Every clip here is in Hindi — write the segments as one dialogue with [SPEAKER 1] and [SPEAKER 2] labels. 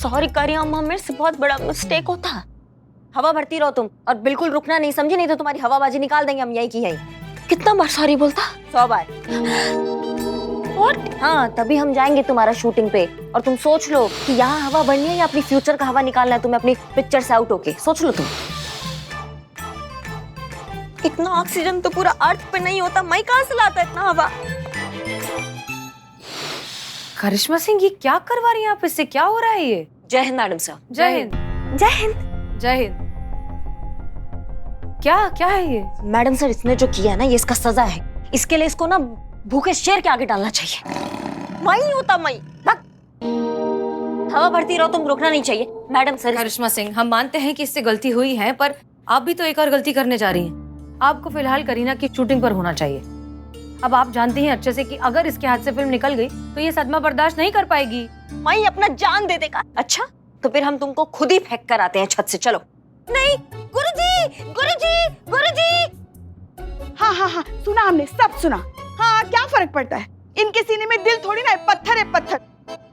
[SPEAKER 1] सॉरी करिए अम्मा, मेरे से बहुत बड़ा मिस्टेक होता। हवा भरती रहो तुम, और बिल्कुल रुकना नहीं, समझी? नहीं तो तुम्हारी हवाबाजी निकाल देंगे हम यही की यही। कितना बार सॉरी बोलता? 100 बार। What? हाँ, तभी हम जाएंगे तुम्हारा शूटिंग पे, और तुम सोच लो कि यहाँ हवा भरनी है या अपनी फ्यूचर का हवा निकालना है तुम्हें अपनी पिक्चर से आउट होके। सोच लो तुम। इतना ऑक्सीजन तो पूरा अर्थ पे नहीं होता, मैं कहाँ से लाता इतना हवा?
[SPEAKER 2] करिश्मा सिंह, ये क्या करवा रही हैं आप? इससे क्या हो रहा है ये?
[SPEAKER 1] जय हिंद मैडम सर।
[SPEAKER 2] जय हिंद।
[SPEAKER 1] जय हिंद।
[SPEAKER 2] जय हिंद। क्या क्या है ये?
[SPEAKER 1] मैडम सर, इसने जो किया है ना, ये इसका सजा है। इसके लिए इसको ना भूखे शेर के आगे डालना चाहिए। मैं होता मैं। हवा भरती रहो तुम, रुकना नहीं चाहिए। Madam sir.
[SPEAKER 2] करिश्मा सिंह, हम मानते हैं कि इससे गलती हुई है, पर आप भी तो एक और गलती करने जा रही हैं। आपको फिलहाल करीना की शूटिंग पर होना चाहिए। अब आप जानती हैं अच्छे से कि अगर इसके हाथ से फिल्म निकल गई तो ये सदमा बर्दाश्त नहीं कर पाएगी।
[SPEAKER 1] मैं अपना जान दे देगा। अच्छा, तो फिर हम तुमको खुद ही फेंक कर आते हैं छत से। चलो। नहीं गुरुजी, गुरुजी, गुरुजी।
[SPEAKER 3] हाँ हाँ हाँ, सुना हमने, सब सुना। हाँ, क्या फर्क पड़ता है? इनके सीने में दिल थोड़ी ना है, पत्थर है पत्थर।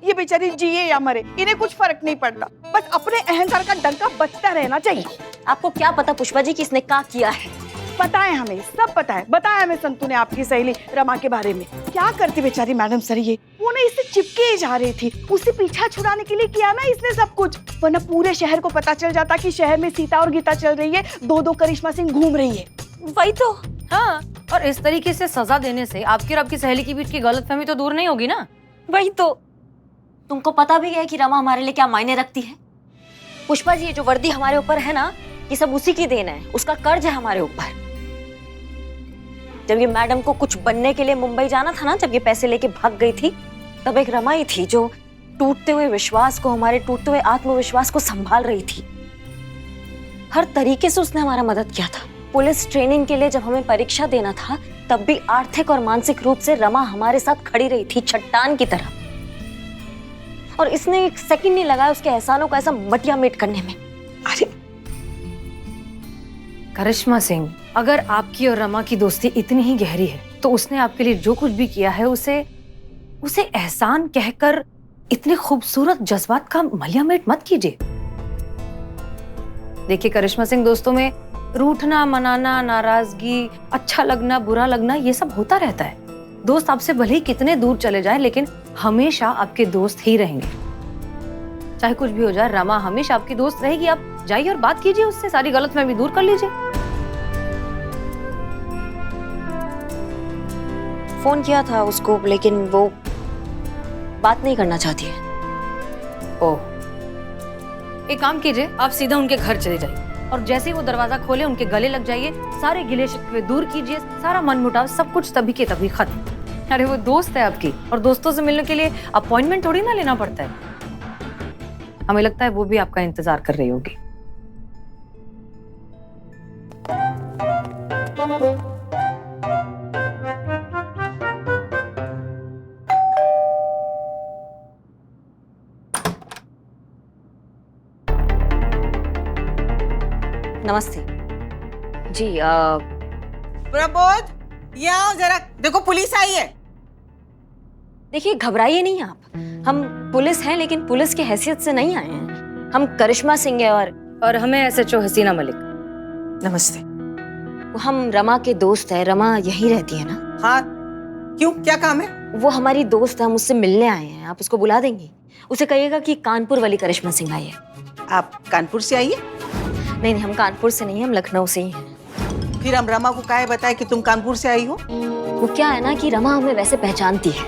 [SPEAKER 3] ये बेचारी जिए या मरे, इन्हें कुछ फर्क नहीं पड़ता। बस अपने अहंकार का डंका बचता रहना चाहिए।
[SPEAKER 1] आपको क्या पता पुष्पा जी कि इसने क्या किया है?
[SPEAKER 3] पता है हमें, सब पता है। बताया हमें संतू ने आपकी सहेली रमा के बारे में। क्या करती बेचारी मैडम सर ये? वो ना इससे चिपके ही जा रही थी, उससे पीछा छुड़ाने के लिए किया ना इसने सब कुछ। वरना पूरे शहर को पता चल जाता कि शहर में सीता और गीता चल रही है, दो करिश्मा सिंह घूम रही है।
[SPEAKER 1] वही तो।
[SPEAKER 2] हाँ, और इस तरीके से सजा देने से आपकी और आपकी सहेली के बीच की गलतफहमी तो दूर नहीं होगी ना?
[SPEAKER 1] वही तो। तुमको पता भी है कि रमा हमारे लिए क्या मायने रखती है? पुष्पा जी, ये जो वर्दी हमारे ऊपर है ना, ये सब उसी की देन है, उसका कर्ज है हमारे ऊपर। जब ये मैडम को कुछ बनने के लिए मुंबई जाना था ना, जब ये पैसे लेके भाग गई थी, तब एक रमा ही थी जो टूटते हुए विश्वास को, हमारे टूटते हुए आत्मविश्वास को संभाल रही थी। हर तरीके से उसने हमारा मदद किया था। पुलिस ट्रेनिंग के लिए जब हमें परीक्षा देना था, तब भी आर्थिक और मानसिक रूप से रमा हमारे साथ खड़ी रही थी, चट्टान की तरह। और इसने एक सेकंड नहीं लगाया उसके एहसानों को ऐसा मटिया मेट करने में।
[SPEAKER 3] अरे
[SPEAKER 2] करिश्मा सिंह, अगर आपकी और रमा की दोस्ती इतनी ही गहरी है तो उसने आपके लिए जो कुछ भी किया है उसे एहसान कहकर इतने खूबसूरत जज्बात का मलियामेट मत कीजिए। देखिए करिश्मा सिंह, दोस्तों में रूठना, मनाना, नाराजगी, अच्छा लगना, बुरा लगना, ये सब होता रहता है। दोस्त आपसे भले ही कितने दूर चले जाएं, लेकिन हमेशा आपके दोस्त ही रहेंगे। चाहे कुछ भी हो जाए, रमा हमेशा आपकी दोस्त रहेगी। आप जाइए और बात कीजिए उससे, सारी गलतफहमी दूर कर लीजिए।
[SPEAKER 1] फोन किया था उसको, लेकिन वो बात नहीं करना चाहती है।
[SPEAKER 2] ओह, एक काम कीजिए, आप सीधा उनके घर चले जाइए और जैसे ही वो दरवाजा खोले उनके गले लग जाइए, सारे गिले शिकवे दूर कीजिए, सारा मनमुटाव सब कुछ तभी के तभी खत्म। अरे वो दोस्त है आपकी, और दोस्तों से मिलने के लिए अपॉइंटमेंट थोड़ी ना लेना पड़ता है। हमें लगता है वो भी आपका इंतजार कर रही होगी।
[SPEAKER 1] नमस्ते जी।
[SPEAKER 4] प्रबोध, ये आओ जरा, देखो पुलिस आई है।
[SPEAKER 1] देखिए, घबराइए नहीं आप। हम पुलिस हैं, लेकिन पुलिस की हैसियत से नहीं आए हैं। हम करिश्मा सिंह है
[SPEAKER 2] और हमें SHO हसीना मलिक।
[SPEAKER 4] नमस्ते।
[SPEAKER 1] हम रमा के दोस्त है। रमा यहीं रहती है ना?
[SPEAKER 4] हाँ, क्यों, क्या काम है?
[SPEAKER 1] वो हमारी दोस्त है, हम उससे मिलने आए हैं। आप उसको बुला देंगी? उसे कहिएगा कि कानपुर वाली करिश्मा सिंह आई है।
[SPEAKER 4] आप कानपुर से आई है?
[SPEAKER 1] नहीं, हम कानपुर से नहीं, हम लखनऊ से ही हैं।
[SPEAKER 4] फिर हम रमा को काहे बताए कि तुम कानपुर से आई हो?
[SPEAKER 1] वो क्या है ना कि रमा हमें वैसे पहचानती है।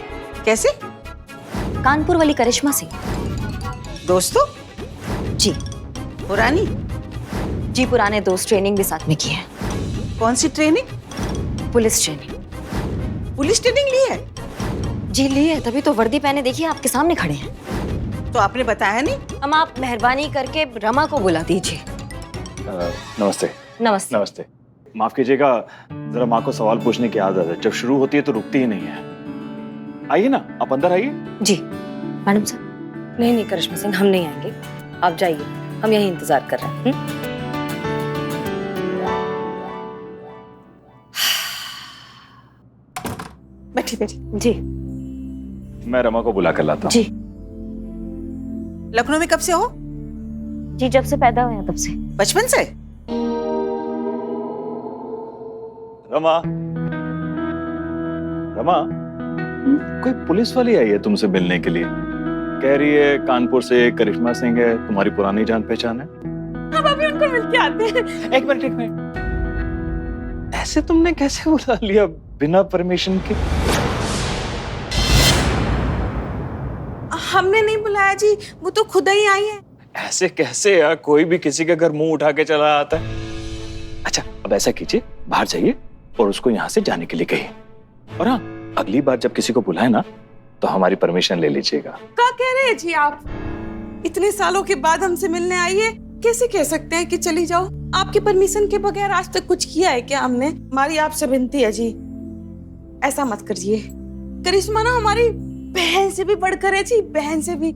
[SPEAKER 4] कैसे?
[SPEAKER 1] कानपुर वाली करिश्मा सिंह।
[SPEAKER 4] दोस्तों?
[SPEAKER 1] जी।
[SPEAKER 4] पुरानी?
[SPEAKER 1] जी, पुराने दोस्त, ट्रेनिंग भी साथ में की है।
[SPEAKER 4] कौन सी training?
[SPEAKER 1] Police training.
[SPEAKER 4] Police training ली है?
[SPEAKER 1] जी ली है, तभी तो वर्दी पहने देखिए आपके सामने खड़े हैं।
[SPEAKER 4] तो आपने बताया नहीं?
[SPEAKER 1] हम आप मेहरबानी करके रमा को बुला दीजिए।
[SPEAKER 5] नमस्ते।
[SPEAKER 1] नमस्ते।
[SPEAKER 5] नमस्ते। माफ कीजिएगा, जरा माँ को सवाल पूछने की आदत है, जब शुरू होती है तो रुकती ही नहीं है। आइए ना, आप अंदर आइए।
[SPEAKER 1] जी मैडम साहब।
[SPEAKER 2] नहीं करिश्मा सिंह, हम नहीं आएंगे, आप जाइए, हम यही इंतजार कर रहे हैं।
[SPEAKER 4] बैठी बैठी।
[SPEAKER 1] जी।
[SPEAKER 5] मैं रमा को बुला कर लाता हूँ।
[SPEAKER 1] जी।
[SPEAKER 4] लखनऊ में कब से हो?
[SPEAKER 1] जी जब से पैदा हुए हैं तब से।
[SPEAKER 4] बचपन से?
[SPEAKER 5] रमा, रमा, कोई पुलिस वाली आई है तुमसे मिलने के लिए। कह रही है कानपुर से करिश्मा सिंह है, तुम्हारी पुरानी जान पहचान है।
[SPEAKER 3] हम अभी उनको मिलके आते हैं।
[SPEAKER 5] एक मिनट, ऐसे तुमने कैसे बुला लिया बिना परमिशन के?
[SPEAKER 4] हमने नहीं बुलाया जी, वो तो खुद ही आई है।
[SPEAKER 5] ऐसे कैसे यार, कोई भी किसी के घर मुंह उठा के चला आता है। अच्छा अब ऐसा कीजिए, बाहर जाइए और उसको यहाँ से जाने के लिए कहिए। और हाँ, अगली बार जब किसी को बुलाए ना तो हमारी परमिशन ले लीजिएगा।
[SPEAKER 4] क्या कह रहे हैं जी आप? इतने सालों के बाद हमसे मिलने आई है, कैसे कह सकते हैं कि चली जाओ? आपके परमिशन के बगैर आज तक कुछ किया है क्या हमने? हमारी आपसे विनती है जी, ऐसा मत करिए। करिश्मा ना हमारी बहन से भी बढ़कर है जी, बहन से भी।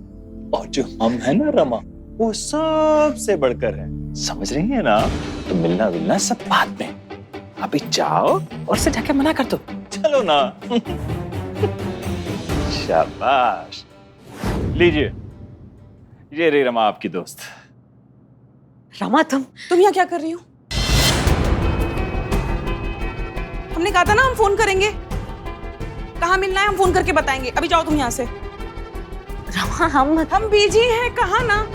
[SPEAKER 5] और जो हम है ना रमा, वो सबसे बढ़कर है, समझ रही है ना? तो मिलना मिलना सब बाद में, अभी जाओ और से जाके मना कर दो। चलो ना। शाबाश, लीजिए, ये रही रमा आपकी दोस्त।
[SPEAKER 1] रमा
[SPEAKER 4] तुम यहाँ क्या कर रही हो? हमने कहा था ना हम फोन करेंगे। कहाँ मिलना है हम फोन करके बताएंगे, अभी जाओ तुम यहाँ से।
[SPEAKER 1] रमा
[SPEAKER 4] हम बिजी हैं, कहा ना।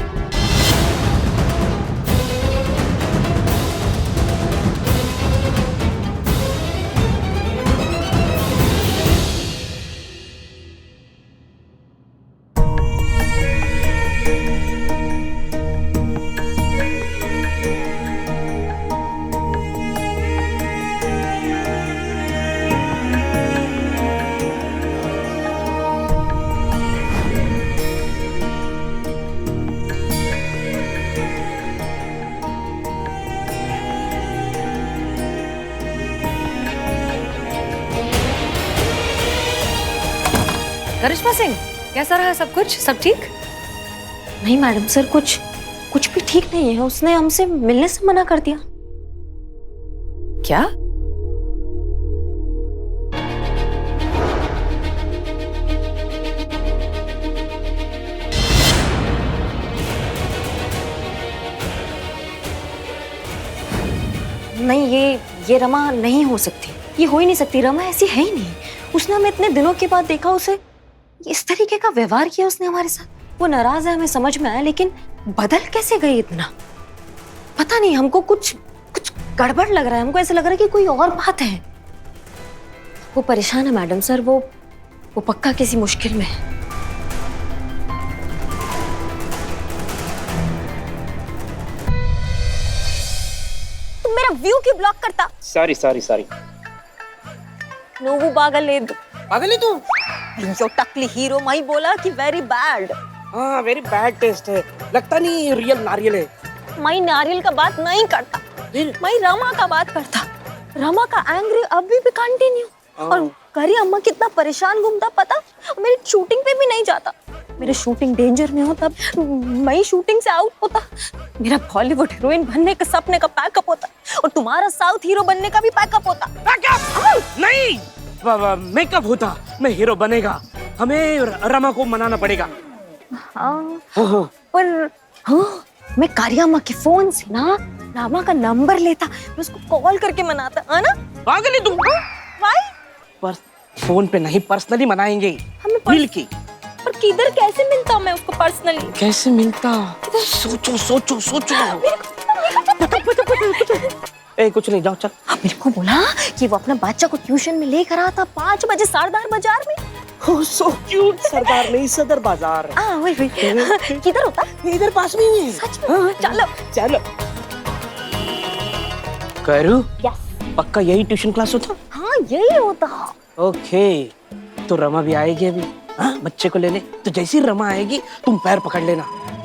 [SPEAKER 2] करिश्मा सिंह, कैसा रहा सब कुछ? सब ठीक?
[SPEAKER 1] नहीं मैडम सर, कुछ भी ठीक नहीं है। उसने हमसे मिलने से मना कर दिया।
[SPEAKER 2] क्या?
[SPEAKER 1] नहीं, ये रमा नहीं हो सकती, ये हो ही नहीं सकती। रमा ऐसी है ही नहीं। उसने हमें इतने दिनों के बाद देखा, उसे इस तरीके का व्यवहार किया उसने हमारे साथ। वो नाराज है, हमें समझ में आया, लेकिन बदल कैसे गई इतना? पता नहीं, हमको कुछ गड़बड़ लग रहा है। हमको ऐसा लग रहा है कि कोई और बात है। वो परेशान है मैडम सर, वो पक्का किसी मुश्किल में है। तुम मेरा व्यू क्यों ब्लॉक करता?
[SPEAKER 6] సారీ
[SPEAKER 1] నువ్వు బాగలేదు।
[SPEAKER 6] पागल है तू?
[SPEAKER 1] जो टकली हीरो मई बोला कि वेरी बैड।
[SPEAKER 6] हाँ वेरी बैड टेस्ट है, लगता नहीं रियल नारियल है।
[SPEAKER 1] मई नारियल का बात नहीं करता,
[SPEAKER 6] फिर?
[SPEAKER 1] मई रमा का बात करता। रमा का एंग्री अभी भी कंटिन्यू। और करी अम्मा कितना परेशान घूमता पता? मेरी शूटिंग पे भी नहीं जाता। मेरे शूटिंग डेंजर में हो तब मई शूटिंग से आउट होता। मेरा बॉलीवुड हीरोइन बनने का सपने का पैकअप होता और तुम्हारा साउथ हीरो बनने का भी पैकअप होता।
[SPEAKER 6] नहीं, मेकअप होता, मैं हीरो बनेगा। हमें रमा को मनाना पड़ेगा।
[SPEAKER 1] हाँ, पर हाँ, मैं कारिया अम्मा के फोन से ना रमा का नंबर लेता, मैं उसको कॉल करके मनाता, है ना?
[SPEAKER 6] पागल है तुम?
[SPEAKER 1] वाई?
[SPEAKER 6] पर फोन पे नहीं, पर्सनली मनाएंगे, मिल के।
[SPEAKER 1] पर किधर कैसे मिलता मैं उसको पर्सनली?
[SPEAKER 6] कैसे मिलता? सोचो। ए कुछ नहीं, जाओ चल।
[SPEAKER 1] मेरे को बोला कि वो अपना बच्चा को ट्यूशन में लेकर आया था 5 बजे सरदार बाजार में।
[SPEAKER 6] Oh, so cute, सरदार नहीं, सदर बाजार।
[SPEAKER 1] वही किधर होता?
[SPEAKER 6] इधर पास में ही है।
[SPEAKER 1] सच में? चलो।
[SPEAKER 6] करू?
[SPEAKER 1] यस।
[SPEAKER 6] पक्का यही ट्यूशन क्लास होता?
[SPEAKER 1] हाँ यही होता।
[SPEAKER 6] ओके, तो रमा भी आएगी अभी। हाँ, बच्चे को लेने। तो जैसे ही रमा आएगी तुम पैर पकड़ लेना,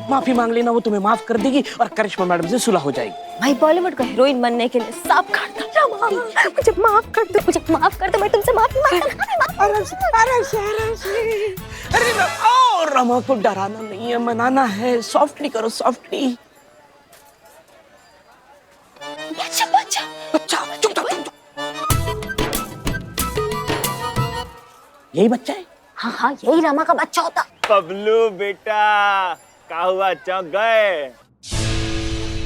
[SPEAKER 6] माफी मांग लेना, वो तुम्हें माफ कर देगी और करिश्मा मैडम से सुलह हो जाएगी।
[SPEAKER 1] भाई बॉलीवुड का हीरोइन बनने के लिए सब करता। मुझे माफ कर दो, मैं तुमसे माफी मांगता।
[SPEAKER 6] आराम से। अरे रमा को डराना नहीं है, मनाना है। सॉफ्टली करो, सॉफ्टली। बच्चा, चुप। यही बच्चा है?
[SPEAKER 1] हाँ, यही रमा का बच्चा होता।
[SPEAKER 5] बबलू बेटा, क्या हुआ, चौंक गए?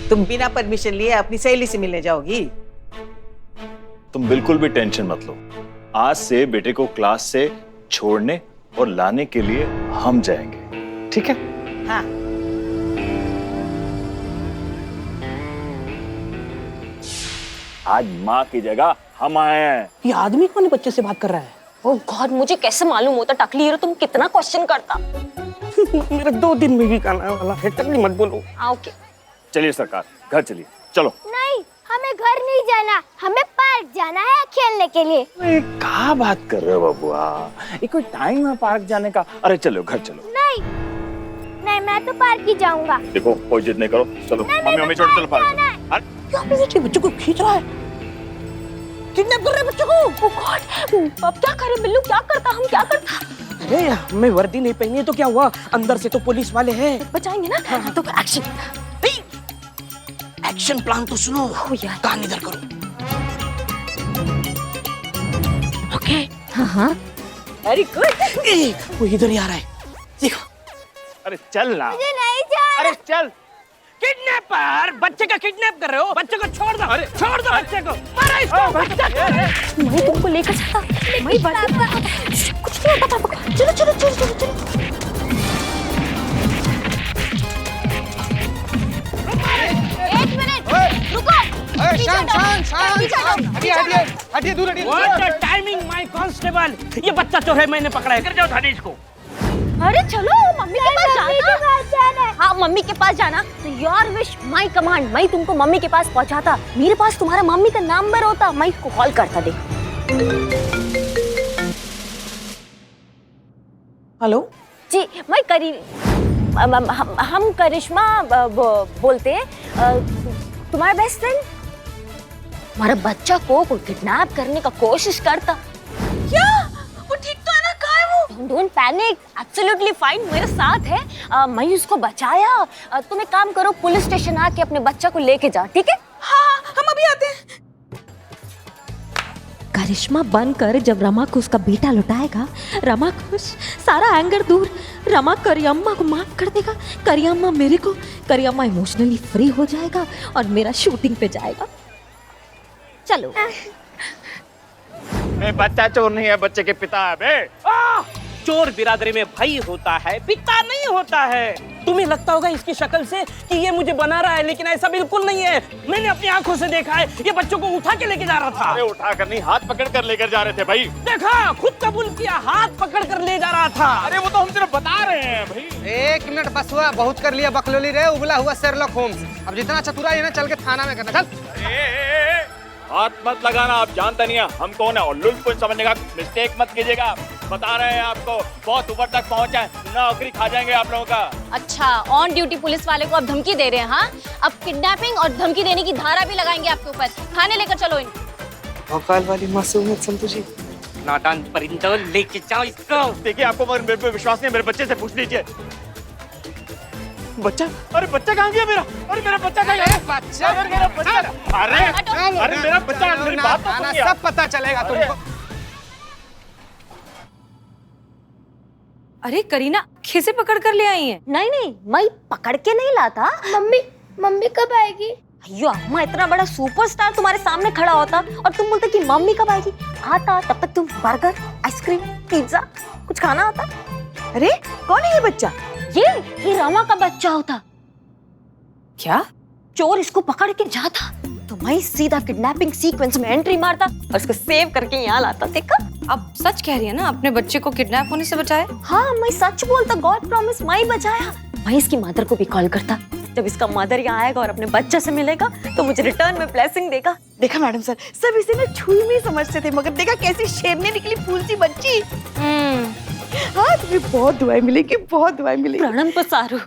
[SPEAKER 7] तुम बिना परमिशन लिए अपनी सहेली से मिलने जाओगी?
[SPEAKER 5] तुम बिल्कुल भी टेंशन मत लो। आज से बेटे को क्लास से छोड़ने और लाने के लिए हम जाएंगे, ठीक है?
[SPEAKER 7] हाँ।
[SPEAKER 5] आज माँ की जगह हम आए हैं।
[SPEAKER 6] ये आदमी कौन है बच्चे से बात कर रहा है?
[SPEAKER 1] ओ गॉड, मुझे कैसे मालूम होता टकली हीरो, तुम कितना क्वेश्चन करता।
[SPEAKER 6] मेरा 2 दिन में भी खाना वाला है, टकली मत बोलो।
[SPEAKER 1] ओके
[SPEAKER 5] चलिए सरकार, घर चलिए, चलो।
[SPEAKER 8] नहीं, हमें घर नहीं जाना, हमें पार्क जाना है खेलने के लिए।
[SPEAKER 5] अरे क्या बात कर रहे हो बबुआ, ये कोई टाइम है पार्क जाने का? अरे चलो घर चलो।
[SPEAKER 8] नहीं नहीं, मैं तो पार्क ही जाऊंगा।
[SPEAKER 5] देखो कोई जिद नहीं करो, चलो मम्मी छोड़, चलो पार्क।
[SPEAKER 6] अरे बच्चों को खींच रहा है, किडनैप कर रहे हैं बच्चों को।
[SPEAKER 1] ओ गॉड, अब क्या करें बिल्लू, क्या करता, हम क्या करता?
[SPEAKER 6] अरे हमें वर्दी नहीं पहनी है तो क्या हुआ, अंदर से तो पुलिस वाले हैं।
[SPEAKER 1] बचाएंगे ना? हाँ। तो एक्शन।
[SPEAKER 6] एक्शन प्लान तो सुनो
[SPEAKER 1] यार।
[SPEAKER 6] कान इधर करो।
[SPEAKER 1] ओके। हाँ वेरी गुड।
[SPEAKER 6] वो इधर ही आ रहा है, देखो।
[SPEAKER 5] अरे चल ना।
[SPEAKER 8] मुझे नहीं जाना।
[SPEAKER 5] अरे चल।
[SPEAKER 6] किडनैपर, बच्चे का किडनैप कर रहे हो, बच्चे को छोड़ दो। अरे छोड़ दो बच्चे को, मारो इसको।
[SPEAKER 1] मैं तुमको लेकर जाता, मैं कुछ नहीं होता पापा। चलो चलो चलो चलो चलो।
[SPEAKER 8] एक मिनट, रुको।
[SPEAKER 6] हटिए दूर हटिए। What a timing, my constable! ये बच्चा चोर है, मैंने पकड़ा है, कर जाओ थाने इसको।
[SPEAKER 1] अरे चलो मम्मी के पास जाना है। हाँ मम्मी के पास जाना। तो योर विश माय कमांड, मैं तुमको मम्मी के पास पहुंचाता। मेरे पास तुम्हारा मम्मी का नंबर होता, मैं इसको कॉल करता। देख।
[SPEAKER 7] हेलो
[SPEAKER 1] जी मैं हम करिश्मा बोलते हैं, तुम्हारा बेस्ट फ्रेंड। हमारा बच्चा को कोई किडनैप करने का कोशिश करता। क्या वो ठीक तो है ना? कहाँ है वो? डोंट पैनिक, एब्सोल्युटली फाइन, मेरे साथ है। मैं उसको बचाया। तुम एक काम करो, पुलिस स्टेशन आके अपने बच्चा को लेके जाओ, ठीक है?
[SPEAKER 4] हाँ हम अभी आते हैं।
[SPEAKER 9] करिश्मा बनकर जब रमा को उसका बेटा लौटाएगा, रमा खुश, सारा एंगर दूर, रमा करियम्मा को माफ कर देगा, करियम्मा मेरे को, करियम्मा इमोशनली फ्री हो जाएगा और मेरा शूटिंग पे जाएगा। चलो।
[SPEAKER 5] मैं बच्चा चोर नहीं है, बच्चे के पिता है बे।
[SPEAKER 6] चोर बिरादरी में भाई होता है, पिता नहीं होता है। तुम्हें लगता होगा इसकी शक्ल से कि ये मुझे बना रहा है, लेकिन ऐसा बिल्कुल नहीं है। मैंने अपनी आंखों से देखा है, ये बच्चों को उठा के लेके जा रहा था।
[SPEAKER 5] अरे उठा कर नहीं, हाथ पकड़ कर लेकर जा रहे थे भाई।
[SPEAKER 6] देखा, खुद कबूल किया, हाथ पकड़ कर ले जा रहा था।
[SPEAKER 5] अरे वो तो हम सिर्फ बता रहे हैं भाई।
[SPEAKER 10] 1 मिनट बस हुआ, बहुत कर लिया बकलोली रे, उबला हुआ शेरलॉक होम्स। अब जितना चतुराई है ना, चल के थाना में करना। चल।
[SPEAKER 5] हाथ मत लगाना, आप जानते नहीं है हम कौन है, और लुल्लू समझने का मिस्टेक मत कीजिएगा। बता रहे हैं आपको, बहुत ऊपर तक पहुंचा है, नौकरी खा जाएंगे आप लोगों का।
[SPEAKER 11] अच्छा, ऑन ड्यूटी पुलिस वाले को अब धमकी दे रहे हैं? हाँ, अब किडनैपिंग और धमकी देने की धारा भी लगाएंगे आपके ऊपर। थाने लेकर चलो इनको।
[SPEAKER 10] भोकाल वाली मासूमियत संतु जी।
[SPEAKER 6] नादान परिंदों, लेके जाओ इसको।
[SPEAKER 5] देखिए आपको मगर मेरे पे विश्वास नहीं, मेरे बच्चे से पूछ लीजिए। बच्चा? अरे बच्चा कहाँ गया मेरा? अरे मेरा बच्चा कहाँ गया?
[SPEAKER 10] बच्चा?
[SPEAKER 5] अरे मेरा बच्चा! अरे मेरा बच्चा, मेरी बात तो सुनिए।
[SPEAKER 10] सब पता चलेगा तुमको।
[SPEAKER 2] अरे करीना कैसे पकड़ कर ले आई है?
[SPEAKER 1] नहीं नहीं, मैं पकड़ के नहीं लाता।
[SPEAKER 8] मम्मी कब आएगी?
[SPEAKER 1] अयो अम्मा, इतना बड़ा सुपरस्टार तुम्हारे सामने खड़ा होता और तुम बोलते कि मम्मी कब आएगी। आता तब तक तुम बर्गर, आइसक्रीम, पिज्जा कुछ खाना होता।
[SPEAKER 3] अरे कौन है ये बच्चा?
[SPEAKER 1] ये रमा का बच्चा होता।
[SPEAKER 2] क्या?
[SPEAKER 1] चोर इसको पकड़ के जाता तो मैं सीधा किडनैपिंग सीक्वेंस में एंट्री मारता और उसको सेव करके यहाँ लाता। देखा?
[SPEAKER 2] अब सच कह रही है ना, अपने बच्चे को किडनैप होने से बचाए?
[SPEAKER 1] हाँ मैं सच बोलता, गॉड प्रॉमिस, मैं बचाया। मैं इसकी मदर को भी कॉल करता। जब इसका मदर यहाँ आएगा और अपने बच्चे से मिलेगा तो मुझे रिटर्न में ब्लेसिंग देगा।
[SPEAKER 3] देखा मैडम सर, सब इसे ना छुई में समझते थे, मगर देखा कैसी शेरनी निकली, फूल सी बच्ची। हाँ तुम्हें बहुत दुआएं मिलेगी, बहुत दुआएं मिलेगी।
[SPEAKER 1] प्रणम पसारू।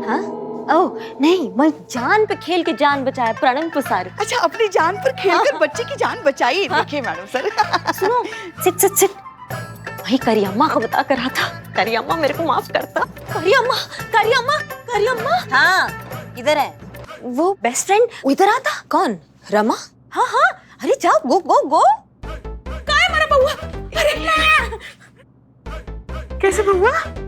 [SPEAKER 1] हाँ? ओह नहीं, मैं जान पे खेल के जान बचाया, प्रणम पसारू।
[SPEAKER 3] अच्छा, अपनी जान पर खेलकर बच्चे की जान बचाई। देखिए मैडम सर।
[SPEAKER 1] सुनो, सिट सिट सिट। वही करियम्मा को बता कर रहा था, करियम्मा मेरे को माफ करता। करियम्मा, करियम्मा, करियम्मा। हाँ इधर है वो बेस्ट फ्रेंड, इधर आता। कौन? रमा? हाँ हाँ, अरे जाओ, गो गो गो। कहाँ है मेरा बउआ? अरे,
[SPEAKER 3] 哎 कैसे बउआ?
[SPEAKER 8] 哎
[SPEAKER 3] 哎
[SPEAKER 8] 哎
[SPEAKER 3] 哎
[SPEAKER 8] 哎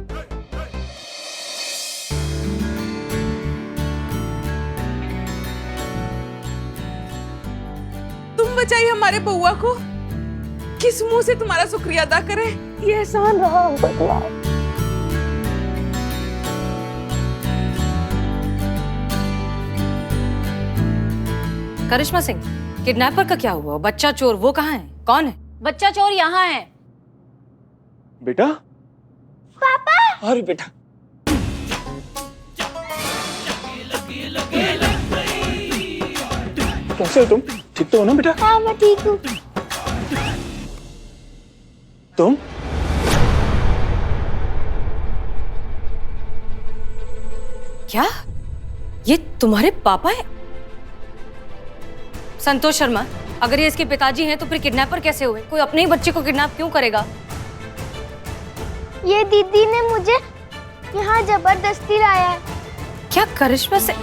[SPEAKER 4] बचाई हमारे बउआ को। किस मुंह से तुम्हारा शुक्रिया अदा करें? ये एहसान रहा हम पर तुम्हारा।
[SPEAKER 2] करिश्मा सिंह, किडनैपर का क्या हुआ? बच्चा चोर वो कहाँ है? कौन है?
[SPEAKER 11] बच्चा चोर यहाँ है।
[SPEAKER 5] बेटा। पापा। अरे बेटा। कैसे हो तुम? ठीक तो हो ना बेटा?
[SPEAKER 8] हाँ मैं ठीक हूँ।
[SPEAKER 5] तुम?
[SPEAKER 2] क्या ये तुम्हारे पापा है? संतोष शर्मा, अगर ये इसके पिताजी हैं तो फिर किडनैपर कैसे हुए? कोई अपने ही बच्चे को किडनैप क्यों करेगा?
[SPEAKER 8] ये दीदी ने मुझे यहाँ जबरदस्ती लाया है।
[SPEAKER 2] क्या करिश्मा से?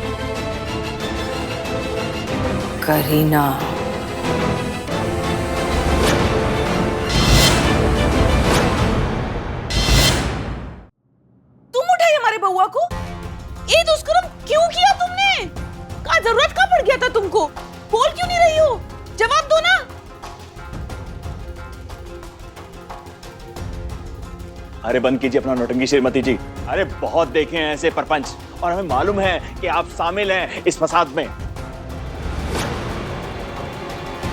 [SPEAKER 2] करीना,
[SPEAKER 4] तुम उठाई हमारे बउआ को? ये दुष्कर्म क्यों किया तुमने? क्या जरूरत का पड़ गया था तुमको? बोल क्यों नहीं रही हो? जवाब दो ना।
[SPEAKER 5] अरे बंद कीजिए अपना नौटंकी श्रीमती जी। अरे बहुत देखे हैं ऐसे परपंच और हमें मालूम है कि आप शामिल हैं इस फसाद में।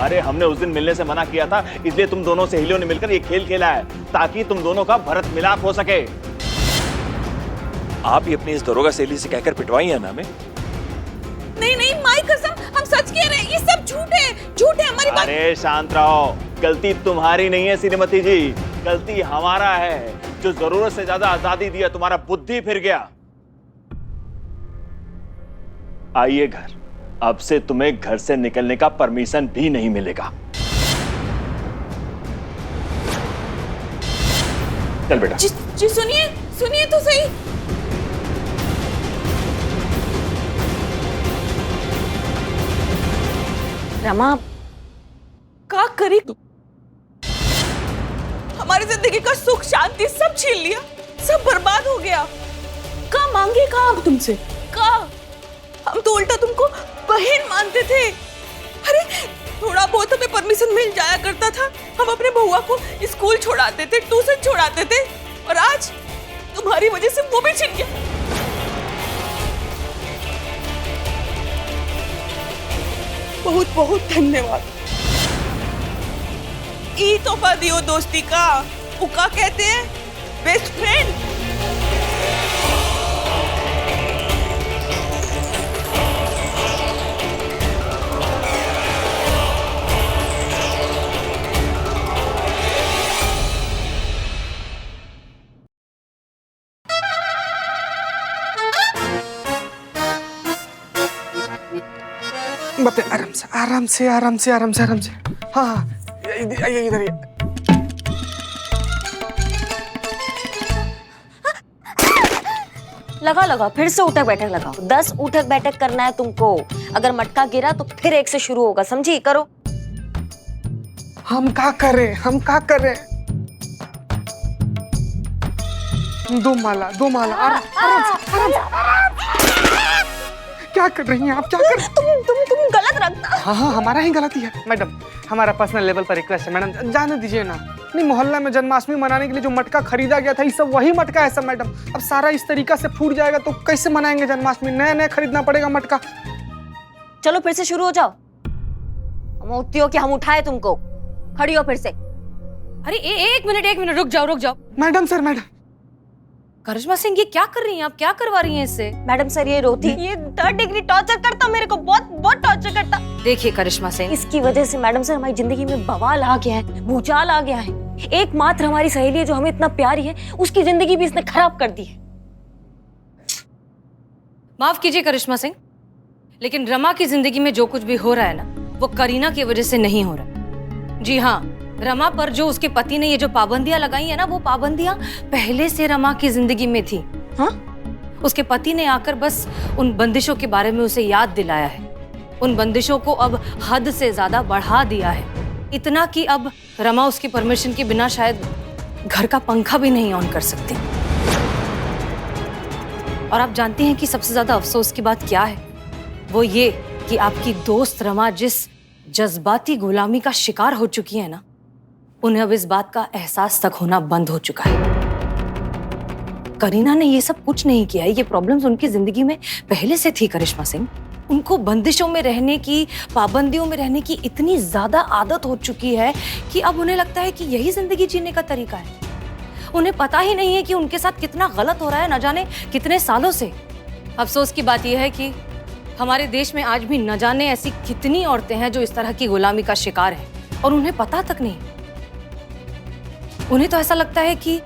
[SPEAKER 5] अरे हमने उस दिन मिलने से मना किया था, इसलिए तुम दोनों सहेलियों ने मिलकर ये खेल खेला है ताकि तुम दोनों का भरत मिलाप हो सके। आप ही अपनी इस दरोगा सहेली से कहकर पिटवाई है ना हमें?
[SPEAKER 4] नहीं नहीं माई कसम, हम सच कह रहे हैं, ये सब झूठ है, झूठ है हमारी बात।
[SPEAKER 5] अरे शांत रहो, गलती तुम्हारी नहीं है श्रीमती जी, गलती हमारा है जो जरूरत से ज्यादा आजादी दिया, तुम्हारा बुद्धि फिर गया। आइए घर, अब से तुम्हें घर से निकलने का परमिशन भी नहीं मिलेगा। चल बेटा।
[SPEAKER 4] जी सुनिए, सुनिए तो सही।
[SPEAKER 1] रमा,
[SPEAKER 4] क्या करी तू? हमारी जिंदगी का सुख शांति सब छीन लिया, सब बर्बाद हो गया। का मांगे का अब तुमसे? का हम तो उल्टा तुमको बहन मानते थे। अरे थोड़ा बहुत हमें परमिशन मिल जाया करता था, हम अपने बउआ को स्कूल छोड़ाते थे, ट्यूशन छोड़ाते थे, और आज तुम्हारी वजह से वो भी छिन गया। बहुत बहुत धन्यवाद। ई तोहफा दियो दोस्ती का, उका कहते हैं बेस्ट फ्रेंड।
[SPEAKER 10] बते आराम से आराम से आराम से आराम से आराम से। हाँ हाँ, आइए इधर।
[SPEAKER 1] लगा लगा, फिर से उठक बैठक लगाओ। 10 उठक बैठक करना है तुमको। अगर मटका गिरा तो फिर एक से शुरू होगा, समझी? करो।
[SPEAKER 10] हम क्या करें, हम क्या करें? दो माला आराम से, आराम से। क्या कर रही हैं आप? क्या कर?
[SPEAKER 1] तुम गलत रखता।
[SPEAKER 10] हाँ हमारा ही गलती है मैडम, हमारा पर्सनल लेवल पर रिक्वेस्ट है मैडम, जाने दीजिए ना। नहीं, मोहल्ला में जन्माष्टमी मनाने के लिए जो मटका खरीदा गया था, ये सब वही मटका है सब मैडम। अब सारा इस तरीका से फूट जाएगा तो कैसे मनाएंगे जन्माष्टमी? नया खरीदना पड़ेगा मटका।
[SPEAKER 1] चलो फिर से शुरू हो जाओ। हम उठती हो कि हम उठाए तुमको? खड़ी हो फिर से।
[SPEAKER 2] अरे एक मिनट रुक जाओ।
[SPEAKER 10] Madam sir, madam.
[SPEAKER 2] Karishma Singh, ये क्या कर रही हैं आप? क्या करवा रही हैं इससे?
[SPEAKER 1] मैडम सर, ये रोती, ये 3rd डिग्री टॉर्चर करता मेरे को, बहुत टॉर्चर करता।
[SPEAKER 2] देखिए करिश्मा सिंह,
[SPEAKER 1] इसकी वजह से मैडम सर हमारी जिंदगी में बवाल आ गया है, भूचाल आ गया है। एकमात्र हमारी सहेली है जो हमें इतना प्यारी है, उसकी जिंदगी भी इसने खराब कर दी है।
[SPEAKER 2] माफ कीजिए करिश्मा सिंह, लेकिन रमा की जिंदगी में जो कुछ भी हो रहा है ना, वो करीना की वजह से नहीं हो रहा। जी हाँ, रमा पर जो उसके पति ने ये जो पाबंदियां लगाई है ना, वो पाबंदियां पहले से रमा की जिंदगी में थी। हाँ, उसके पति ने आकर बस उन बंदिशों के बारे में उसे याद दिलाया है। उन बंदिशों को अब हद से ज्यादा बढ़ा दिया है, इतना कि अब रमा उसकी परमिशन के बिना शायद घर का पंखा भी नहीं ऑन कर सकती। और आप जानते हैं कि सबसे ज्यादा अफसोस की बात क्या है? वो ये कि आपकी दोस्त रमा जिस जज्बाती गुलामी का शिकार हो चुकी है ना, उन्हें अब इस बात का एहसास तक होना बंद हो चुका है। करीना ने ये सब कुछ नहीं किया है, ये प्रॉब्लम्स उनकी जिंदगी में पहले से थी करिश्मा सिंह। उनको बंदिशों में रहने की, पाबंदियों में रहने की इतनी ज्यादा आदत हो चुकी है कि अब उन्हें लगता है कि यही जिंदगी जीने का तरीका है। उन्हें पता ही नहीं है कि उनके साथ कितना गलत हो रहा है, न जाने कितने सालों से। अफसोस की बात यह है कि हमारे देश में आज भी न जाने ऐसी कितनी औरतें हैं जो इस तरह की गुलामी का शिकार हैं और उन्हें पता तक नहीं। उन्हें तो ऐसा लगता है कि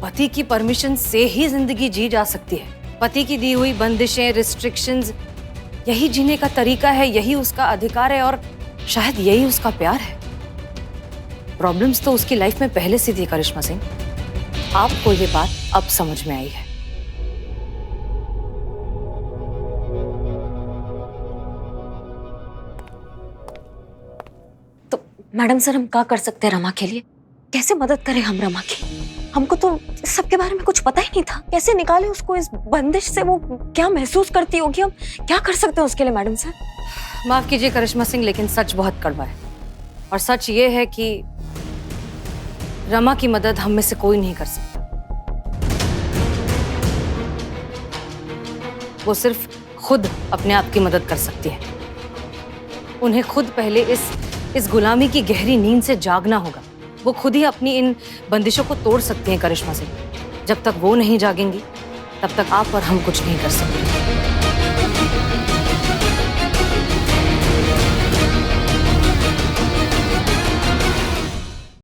[SPEAKER 2] पति की परमिशन से ही जिंदगी जी जा सकती है। पति की दी हुई बंदिशें, रिस्ट्रिक्शंस, यही जीने का तरीका है, यही उसका अधिकार है और शायद यही उसका प्यार है। प्रॉब्लम्स तो उसकी लाइफ में पहले से थी करिश्मा सिंह। आपको ये बात अब समझ में आई है।
[SPEAKER 1] तो मैडम सर, हम क्या कर सकते हैं रमा के लिए? कैसे मदद करें हम रमा की? हमको तो सबके बारे में कुछ पता ही नहीं था। कैसे निकाले उसको इस बंदिश से? वो क्या महसूस करती होगी? हम क्या कर सकते हैं उसके लिए मैडम सर?
[SPEAKER 2] माफ कीजिए करिश्मा सिंह, लेकिन सच बहुत कड़वा है और सच ये है कि रमा की मदद हम में से कोई नहीं कर सकता। वो सिर्फ खुद अपने आप की मदद कर सकती है। उन्हें खुद पहले इस गुलामी की गहरी नींद से जागना होगा। वो खुद ही अपनी इन बंदिशों को तोड़ सकती हैं करिश्मा सिंह। जब तक वो नहीं जागेंगी तब तक आप और हम कुछ नहीं कर सकते।